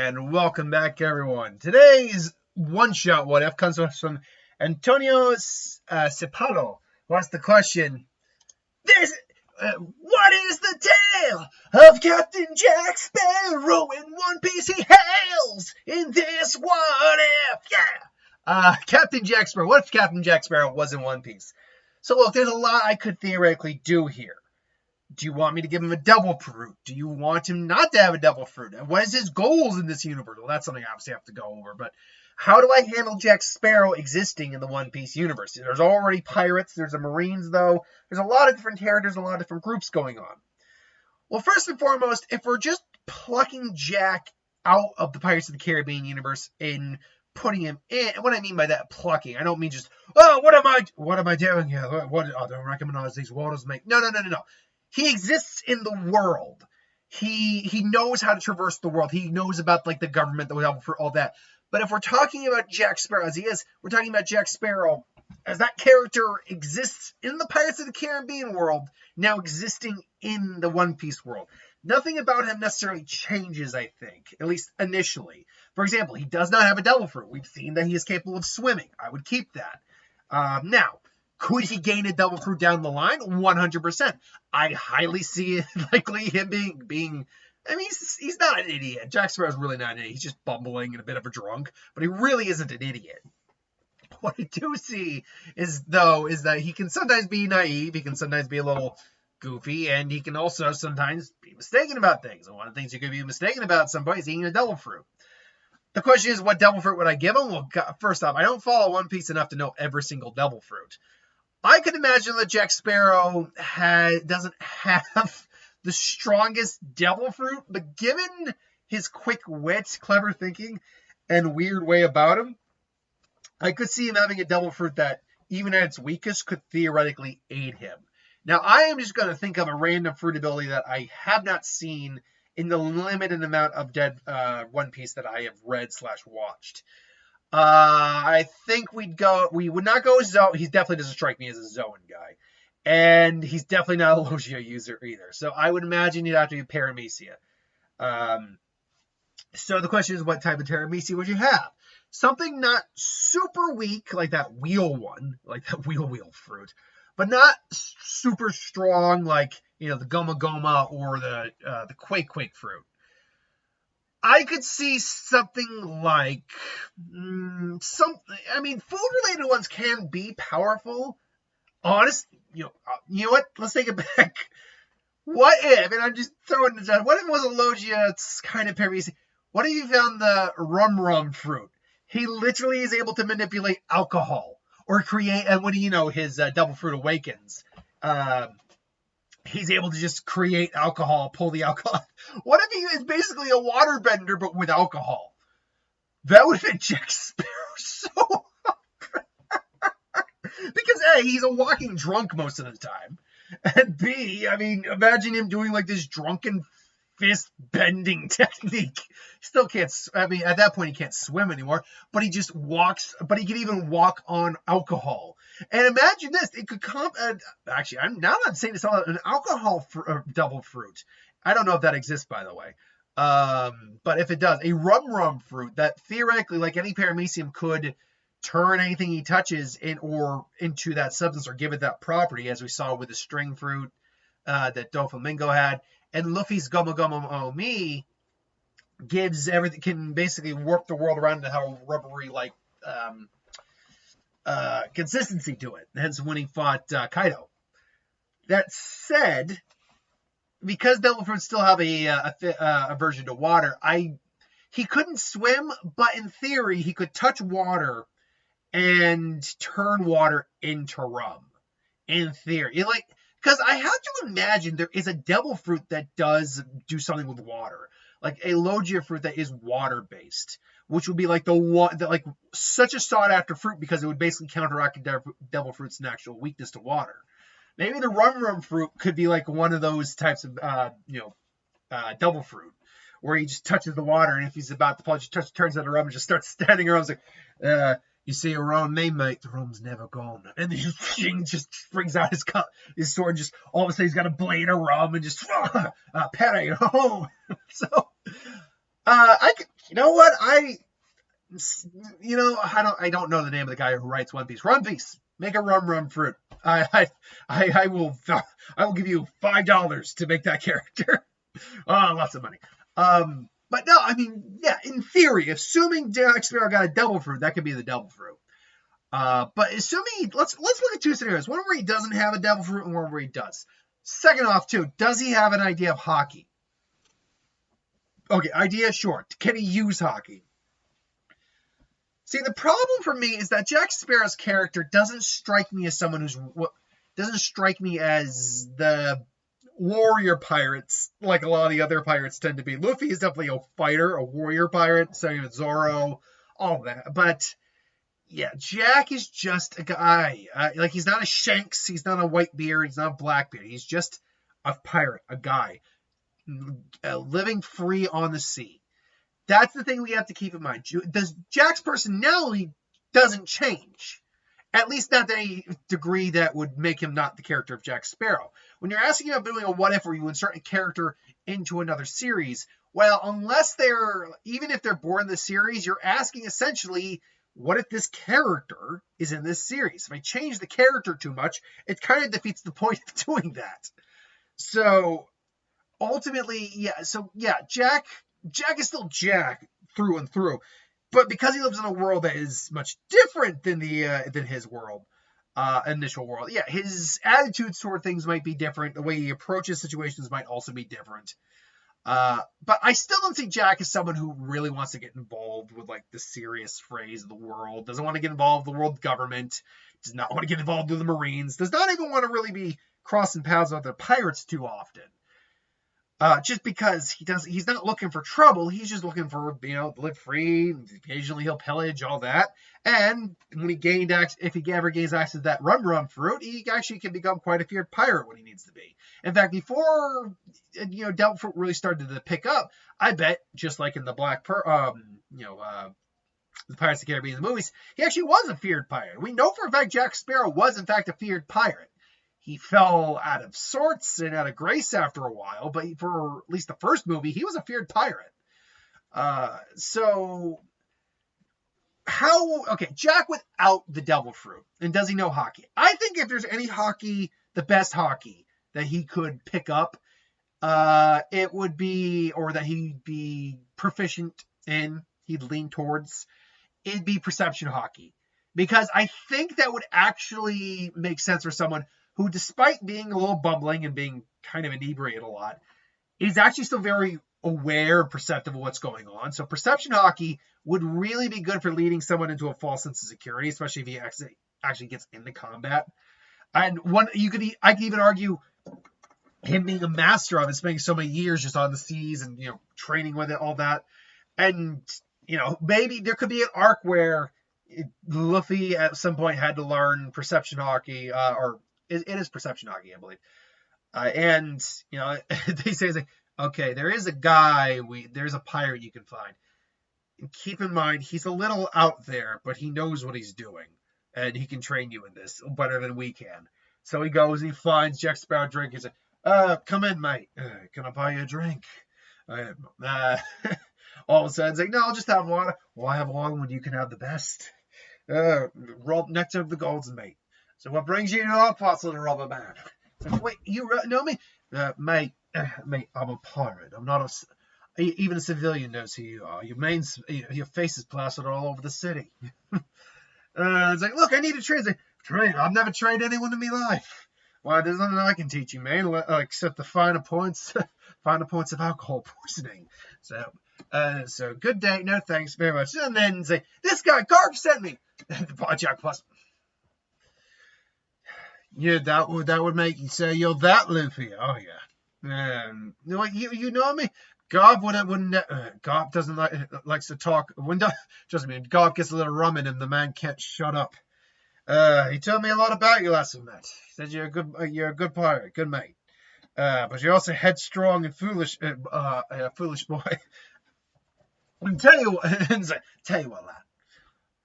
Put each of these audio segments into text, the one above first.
And welcome back, everyone. Today's one-shot what if comes from Antonio Cepalo, who asked the question, what is the tale of Captain Jack Sparrow in One Piece he hails in this what if? Yeah! Captain Jack Sparrow. What if Captain Jack Sparrow was in One Piece? So look, there's a lot I could theoretically do here. Do you want me to give him a double fruit? Do you want him not to have a double fruit? What is his goals in this universe? Well, that's something I obviously have to go over. But how do I handle Jack Sparrow existing in the One Piece universe? There's already pirates. There's a Marines, though. There's a lot of different characters, a lot of different groups going on. Well, first and foremost, if we're just plucking Jack out of the Pirates of the Caribbean universe and putting him in, what I mean by that plucking, I don't mean just, oh, what am I doing here? What I don't recognize these waters make. No. He exists in the world. He knows how to traverse the world. He knows about like the government that we have for all that. But if we're talking about Jack Sparrow as he is, we're talking about Jack Sparrow as that character exists in the Pirates of the Caribbean world, now existing in the One Piece world. Nothing about him necessarily changes, I think, at least initially. For example, he does not have a devil fruit. We've seen that he is capable of swimming. I would keep that. Now, could he gain a double fruit down the line? 100%. I highly see it likely him being I mean, he's not an idiot. Jack Sparrow's really not an idiot. He's just bumbling and a bit of a drunk, but he really isn't an idiot. What I do see is that he can sometimes be naive, he can sometimes be a little goofy, and he can also sometimes be mistaken about things. And one of the things you could be mistaken about at some point is eating a devil fruit. The question is, what devil fruit would I give him? Well, first off, I don't follow One Piece enough to know every single devil fruit. I could imagine that Jack Sparrow doesn't have the strongest devil fruit, but given his quick wit, clever thinking, and weird way about him, I could see him having a devil fruit that, even at its weakest, could theoretically aid him. Now, I am just going to think of a random fruit ability that I have not seen in the limited amount of One Piece that I have read/watched. I think we would not go Zoe. He definitely doesn't strike me as a Zoan guy. And he's definitely not a Logia user either. So I would imagine you'd have to be Paramecia. So the question is, what type of Paramecia would you have? Something not super weak, like that wheel one, like that wheel fruit, but not super strong, like, the Goma Goma or the Quake fruit. I could see something like food-related ones can be powerful. Honestly, you know what? Let's take it back. What if, and I'm just throwing it down, what if it was a Logia, it's kind of Paramecia? What if you found the Rum Rum Fruit? He literally is able to manipulate alcohol or create, and when his double fruit awakens, he's able to just create alcohol, pull the alcohol. What if he is basically a waterbender, but with alcohol? That would have been Jack Sparrow so because A, he's a walking drunk most of the time. And B, imagine him doing like this drunken fist bending technique. He still can't, at that point he can't swim anymore, but he just walks, but he can even walk on alcohol. And imagine this, it could actually, I'm not saying it's all an alcohol double fruit. I don't know if that exists, by the way. But if it does, a Rum Rum Fruit that theoretically, like any Paramecium, could turn anything he touches into that substance or give it that property, as we saw with the string fruit that Doflamingo had. And Luffy's Goma Goma Mi gives everything, can basically warp the world around to have a rubbery like consistency to it. Hence when he fought Kaido. That said, because devil fruits still have a aversion to water, he couldn't swim, but in theory he could touch water and turn water into rum. In theory, because I have to imagine there is a devil fruit that does do something with water, like a Logia fruit that is water based, which would be like such a sought after fruit because it would basically counteract devil fruit's natural weakness to water. Maybe the Rum Rum Fruit could be like one of those types of devil fruit where he just touches the water, and if he's about to punch, he turns into rum and just starts standing around like, you see around me, mate, the rum's never gone. And then he just brings out his sword, and just all of a sudden he's got a blade of rum and just pere. So I could, You know what? I don't know the name of the guy who writes One Piece. One Piece, make a Rum Rum Fruit. I will give you $5 to make that character. Oh, lots of money. But no, I mean, yeah, in theory, assuming Jack Sparrow got a devil fruit, that could be the devil fruit. But assuming, let's look at two scenarios. One where he doesn't have a devil fruit and one where he does. Second off, too, does he have an idea of Haki? Okay, idea, sure. Can he use Haki? See, the problem for me is that Jack Sparrow's character doesn't strike me as someone doesn't strike me as the warrior pirates like a lot of the other pirates tend to be. Luffy is definitely a fighter, a warrior pirate, same with Zoro, all that. But yeah, Jack is just a guy. Like, he's not a Shanks, he's not a Whitebeard, he's not a Blackbeard. He's just a pirate, a guy living free on the sea. That's the thing we have to keep in mind. Jack's personality doesn't change. At least not to any degree that would make him not the character of Jack Sparrow. When you're asking about doing a what if where you insert a character into another series, well, even if they're born in the series, you're asking essentially, what if this character is in this series? If I change the character too much, it kind of defeats the point of doing that. So ultimately, Jack is still Jack through and through, but because he lives in a world that is much different than his world, initial world, yeah, his attitudes toward things might be different. The way he approaches situations might also be different. But I still don't see Jack as someone who really wants to get involved with like the serious phrase of the world. Doesn't want to get involved with the world government. Does not want to get involved with the Marines. Does not even want to really be crossing paths with the pirates too often. Just because he's not looking for trouble. He's just looking for, to live free. Occasionally he'll pillage, all that. And when if he ever gains access to that Rum Rum Fruit, he actually can become quite a feared pirate when he needs to be. In fact, before, Devil Fruit really started to pick up, I bet, just like in the the Pirates of the Caribbean movies, he actually was a feared pirate. We know for a fact Jack Sparrow was, in fact, a feared pirate. He fell out of sorts and out of grace after a while, but for at least the first movie, he was a feared pirate. Jack without the devil fruit, and does he know Haki? I think if there's any Haki, the best Haki that he could pick up, it would be, or that he'd be proficient in, he'd lean towards, it'd be perception Haki. Because I think that would actually make sense for someone who, despite being a little bumbling and being kind of inebriated a lot, is actually still very aware and perceptive of what's going on. So perception Haki would really be good for leading someone into a false sense of security, especially if he actually gets into combat. And I could even argue him being a master of it, spending so many years just on the seas and, training with it, all that. And, maybe there could be an arc where Luffy at some point had to learn perception Haki, or it is perception Haki, I believe. They say, okay, there is a guy, there's a pirate you can find. And keep in mind, he's a little out there, but he knows what he's doing. And he can train you in this better than we can. So he goes, he finds Jack Sparrow drink. He's like, come in, mate. Can I buy you a drink? All of a sudden, he's like, no, I'll just have water. Well, I have water when you can have the best. Rob nectar of the golden, mate. So what brings you to our parts, little robber man? Like, wait, you know me? Mate, I'm a pirate. I'm not even a civilian knows who you are. Your face is plastered all over the city. It's like, look, I need a train. Train? I've never trained anyone in my life. Well, there's nothing I can teach you, man, except the finer points of alcohol poisoning. So good day. No thanks very much. And then say, this guy, Garp sent me. Jack plus. Yeah, that would make you say you're that Luffy. Oh yeah. You know me. Garp wouldn't. Garp doesn't likes to talk. Trust me. Garp gets a little rum in him. The man can't shut up. He told me a lot about you last we met. He said you're a good pirate, good mate. But you're also headstrong and foolish. Foolish boy. And tell you what, lad.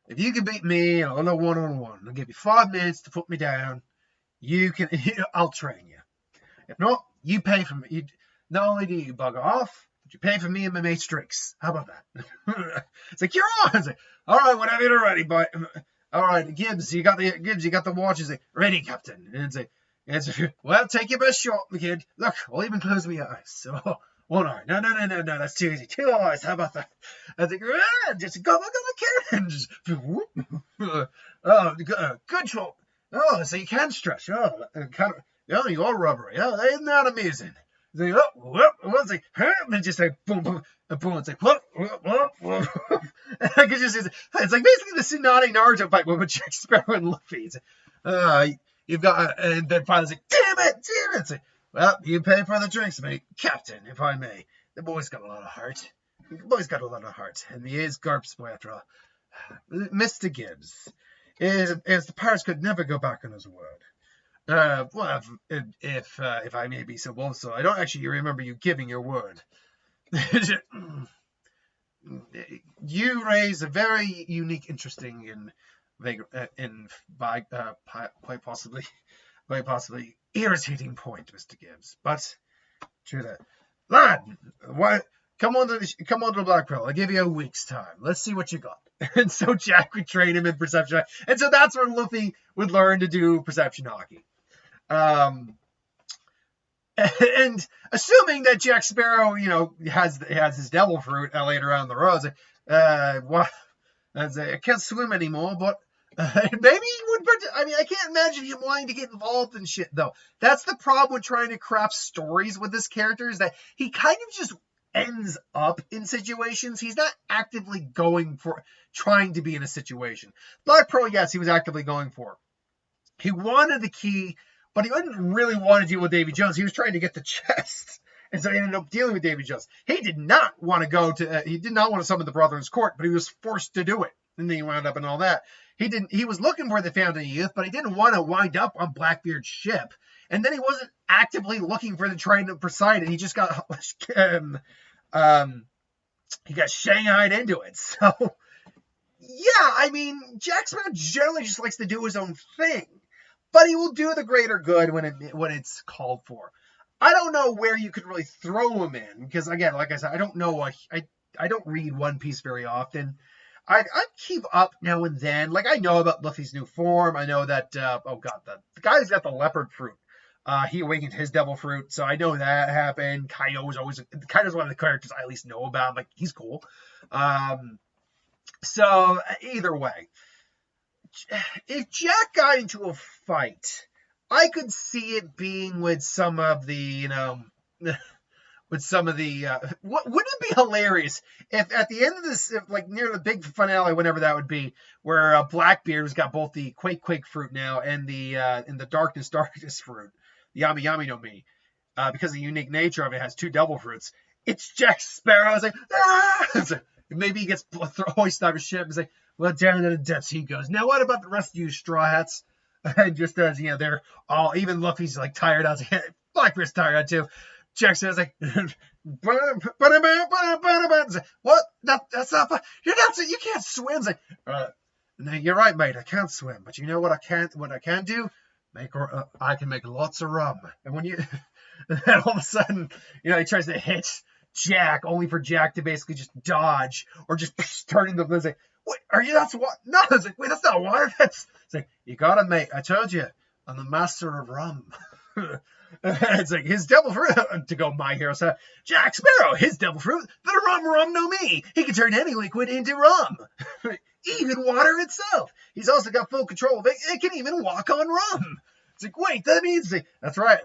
If you can beat me on a one-on-one, I'll give you 5 minutes to put me down. I'll train you. If not, you pay for me. Not only do you bugger off, you pay for me and my mate's drinks? How about that? It's like, you're on. It's like, all right, whenever you're ready, but all right, Gibbs, you got the watch. It's like, ready, Captain. And it's like, well, take your best shot, my kid. Look, I'll even close my eyes. So, one eye. No, that's too easy. 2 eyes. How about that? I think, just go look at the cannon. Just, whoop. Oh, good shot. Oh, so you can stretch. Oh, kind of. Oh, you are rubbery. Oh, isn't that amazing? It's like, it's like, and just like, boom, boom, boom. It's like, whoop. I could just, it's like basically the Tsunade Naruto fight with Jack Sparrow and Luffy. You've got, and then finally it's like, damn it. It's like, well, you pay for the drinks, mate. Captain, if I may. The boy's got a lot of heart. And he is Garp's boy after all. Mr. Gibbs, if the pirates could never go back on his word. Well, if I may be so bold, so I don't actually remember you giving your word. You raise a very unique, interesting, and quite possibly irritating point, Mr. Gibbs. But true that, lad, why? Come on to the Black Pearl. I'll give you a week's time. Let's see what you got. And so Jack would train him in perception, and so that's where Luffy would learn to do perception Haki. And assuming that Jack Sparrow, has his devil fruit later on the road, I can't swim anymore, but maybe he would. I mean, I can't imagine him wanting to get involved in shit, though. That's the problem with trying to craft stories with this character, is that he kind of just ends up in situations. He's not actively trying to be in a situation. Black Pearl, yes, he was actively going for. He wanted the key, but he didn't really want to deal with Davy Jones. He was trying to get the chest. And so he ended up dealing with Davy Jones. He did not want to summon the Brother's Court, but he was forced to do it. And then he wound up in all that. He was looking for the Fountain of Youth, but he didn't want to wind up on Blackbeard's ship. And then he wasn't actively looking for the Trident of Poseidon. He just got, he got shanghaied into it. So, yeah, I mean, Jack Sparrow generally just likes to do his own thing. But he will do the greater good when it's called for. I don't know where you could really throw him in, because again, like I said, I don't know. I don't read One Piece very often. I keep up now and then. Like, I know about Luffy's new form. I know that the guy who's got the leopard fruit. He awakened his devil fruit, so I know that happened. Kaido's one of the characters I at least know about. I'm like, he's cool. So either way, if Jack got into a fight, I could see it being with some of the, wouldn't it be hilarious if at the end of this, near the big finale, whenever that would be, where Blackbeard's got both the Quake fruit now and the Darkness fruit, the Yami Yami no Mi, because of the unique nature of it, has 2 devil fruits. It's Jack Sparrow. It's like, ah! It's like, maybe he gets hoisted off his ship. It's like, well, down into the depths he goes. Now, what about the rest of you Straw Hats? And just as, they're all, even Luffy's tired out. Blackbeard's tired out too. Jack says, what? That's not, you can't swim. It's like, no, you're right, mate. I can't swim. But you know what I can do? I can make lots of rum. And when and all of a sudden, he tries to hit Jack, only for Jack to basically just dodge or just turn into the, like, what are you? That's what? No, it's like, wait, that's not water. It's like, you got it, mate. I told you, I'm the master of rum. It's like his devil fruit to go. My hero said, Jack Sparrow, his devil fruit, the rum no me. He can turn any liquid into rum, even water itself. He's also got full control of it. It can even walk on rum. It's like, wait, that means that's right.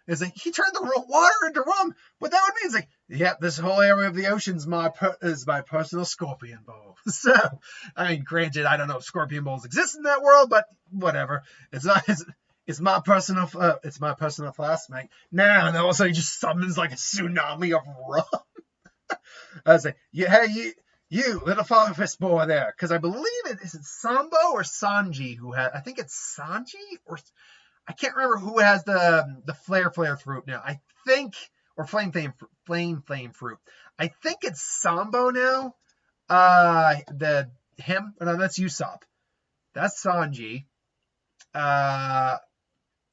It's like he turned the water into rum. What that would mean is like, yeah, this whole area of the ocean is my personal scorpion bowl. So, I mean, granted, I don't know if scorpion bowls exist in that world, but whatever. It's my personal flask, mate. Now, and also he just summons like a tsunami of rum. I was like, yeah, hey, you little fire fist boy there, because I believe is it Sambo or Sanji who had? I think it's Sanji or. I can't remember who has the flare fruit now. I think, or flame fruit. I think it's Sambo now. No, that's Usopp. That's Sanji.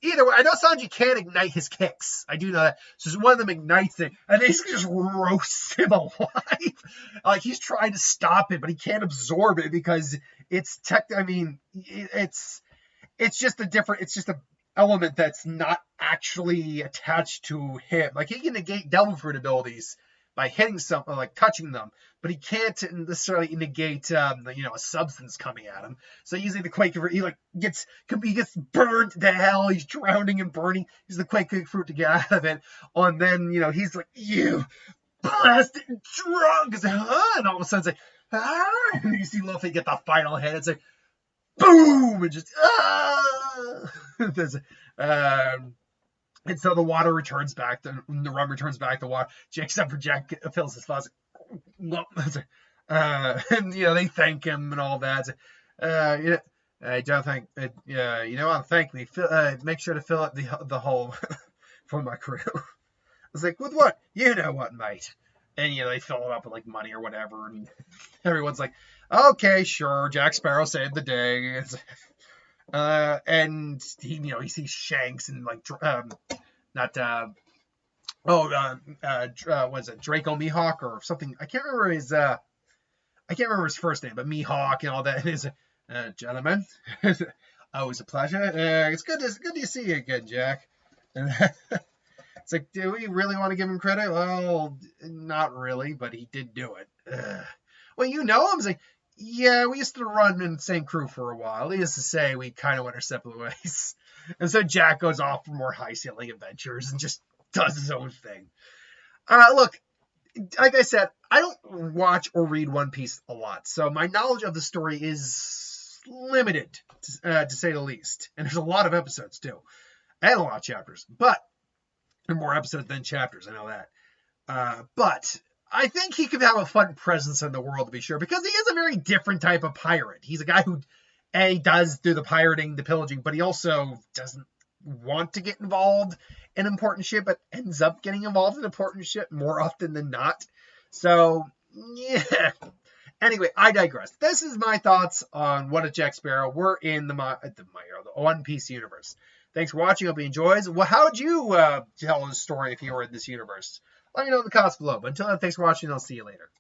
either way, I know Sanji can't ignite his kicks. I do know that. So one of them ignites it, and they just roasts him alive. Like he's trying to stop it, but he can't absorb it because it's it's just a different. It's just a element that's not actually attached to him. Like he can negate devil fruit abilities by hitting something, like touching them, but he can't necessarily negate a substance coming at him. So using the quake fruit, he gets burned to hell. He's drowning and burning. He's the quake fruit to get out of it. And then he's like, you blasted drunk, and all of a sudden it's like, and you see Luffy get the final hit. It's like, boom, and just and so the water returns back. The rum returns back. The water, except for Jack fills his flask. And they thank him and all that. I don't think I'll thank me. Make sure to fill up the hole for my crew. I was like, with what? You know what, mate? And they fill it up with money or whatever, and everyone's like, okay, sure. Jack Sparrow saved the day. And he sees Shanks and what is it, Draco Mihawk or something? I can't remember his first name, but Mihawk and all that. His gentlemen, always a pleasure. It's good to see you again, Jack. And it's like, do we really want to give him credit? Well, not really, but he did do it. Well, him? It's like, yeah, we used to run in the same crew for a while. Needless to say, we kind of went our separate ways. And so Jack goes off for more high-ceiling adventures and just does his own thing. Look, like I said, I don't watch or read One Piece a lot, so my knowledge of the story is limited, to say the least. And there's a lot of episodes, too. And a lot of chapters. But there are more episodes than chapters, I know that. But I think he could have a fun presence in the world, to be sure, because he is a very different type of pirate. He's a guy who, does do the pirating, the pillaging, but he also doesn't want to get involved in important shit, but ends up getting involved in important shit more often than not. So, yeah. Anyway, I digress. This is my thoughts on What If Jack Sparrow were in the One Piece universe. Thanks for watching. Hope you enjoyed. Well, how would you tell a story if you were in this universe? Let me know in the comments below. But until then, thanks for watching. I'll see you later.